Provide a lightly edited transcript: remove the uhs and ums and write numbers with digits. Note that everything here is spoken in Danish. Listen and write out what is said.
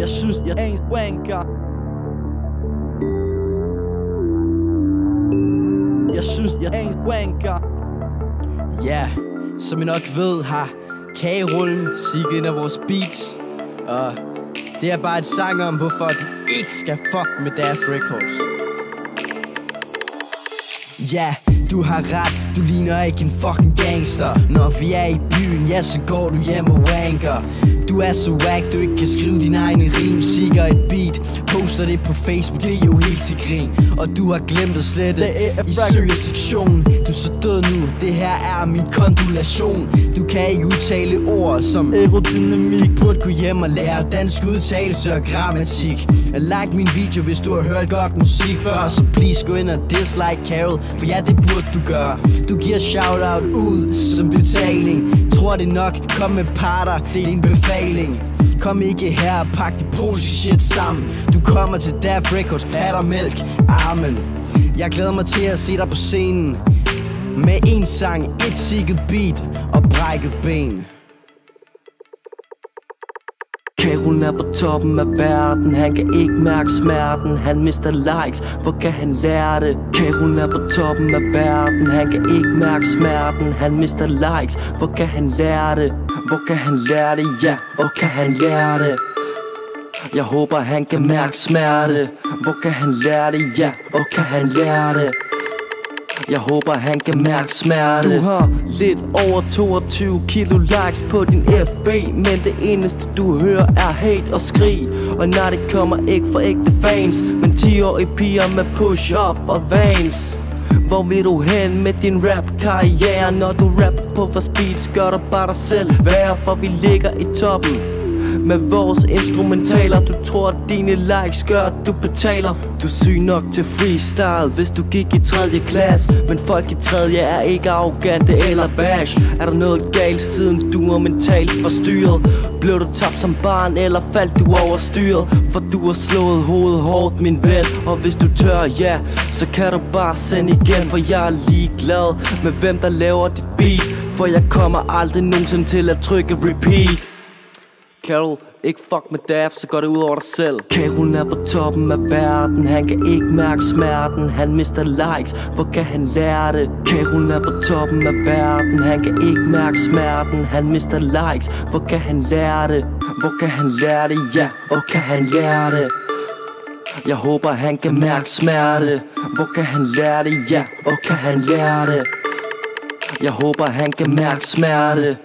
Jeg synes jeg er en wanker. Jeg synes jeg er en wanker. Ja, som I nok ved har kagerullen sigget ind af vores beats. Og det er bare et sang om hvorfor de ikke skal fuck med Daft Records. Ja, du har ret, du ligner ikke en fucking gangster. Når vi er i byen, ja så går du hjem og wanker. Du er så wack, du ikke kan skrive dine egne rim. Sigger et beat, poster det på Facebook, det er jo helt til grin. Og du har glemt at slette i søgersektionen. Du er så død nu, det her er min kondolation. Du kan ikke udtale ord som aerodynamik. Burde gå hjem og lære dansk udtalelse og grammatik. Like min video, hvis du har hørt godt musik før. Så please gå ind og dislike Carol, for ja, det burde du gøre. Du giver shoutout ud som betaling. Tror det nok, kom med parter, det er din befaling. Kom ikke her og pak de polske shit sammen. Du kommer til Daft Records, pattermælk, amen. Jeg glæder mig til at se dig på scenen med en sang, et sigget beat og brækket ben. Kagerullen er på toppen af verden. Han kan ikke mærke smerten. Han mister likes, hvor kan han lære det? Kagerullen er på toppen af verden. Han kan ikke mærke smerten. Han mister likes, hvor kan han lære det? Hvor kan han lære det? Ja, hvor kan han lære det? Jeg håber han kan mærke smerte. Hvor kan han lære det? Ja, hvor kan han lære det? Jeg håber han kan mærke smerte. Du har lidt over 22 kilo likes på din FB, men det eneste du hører er hate og skrig. Og nej, det kommer ikke fra ægte fans, men 10-årige piger med push-up og Vans. Hvor vil du hen med din rap-karriere? Når du rapper på vores beats, gør du bare dig selv værre. For vi ligger i toppen med vores instrumentaler. Du tror at dine likes gør at du betaler. Du er syg nok til freestyle, hvis du gik i 3. klasse. Men folk i 3. er ikke arrogante eller bash. Er der noget galt siden du er mentalt forstyrret? Blev du tabt som barn eller faldt du over styret? For du har slået hovedet hårdt min ven. Og hvis du tør, ja, så kan du bare sende igen. For jeg er ligeglad med hvem der laver dit beat. For jeg kommer aldrig nogensinde til at trykke repeat. Carol, ikke fuck med Daft, så går det ud over dig selv. Kagerullen er på toppen af verden. Han kan ikke mærke smerten. Han mister likes, hvor kan han lære det? Kagerullen er på toppen af verden. Han kan ikke mærke smerten. Han mister likes, hvor kan han lære det? Hvor kan han lære det? Ja, hvor kan han lære det? Jeg håber han kan mærke smerte. Hvor kan han lære det? Ja, hvor kan han lære det? Jeg håber han kan mærke smerte.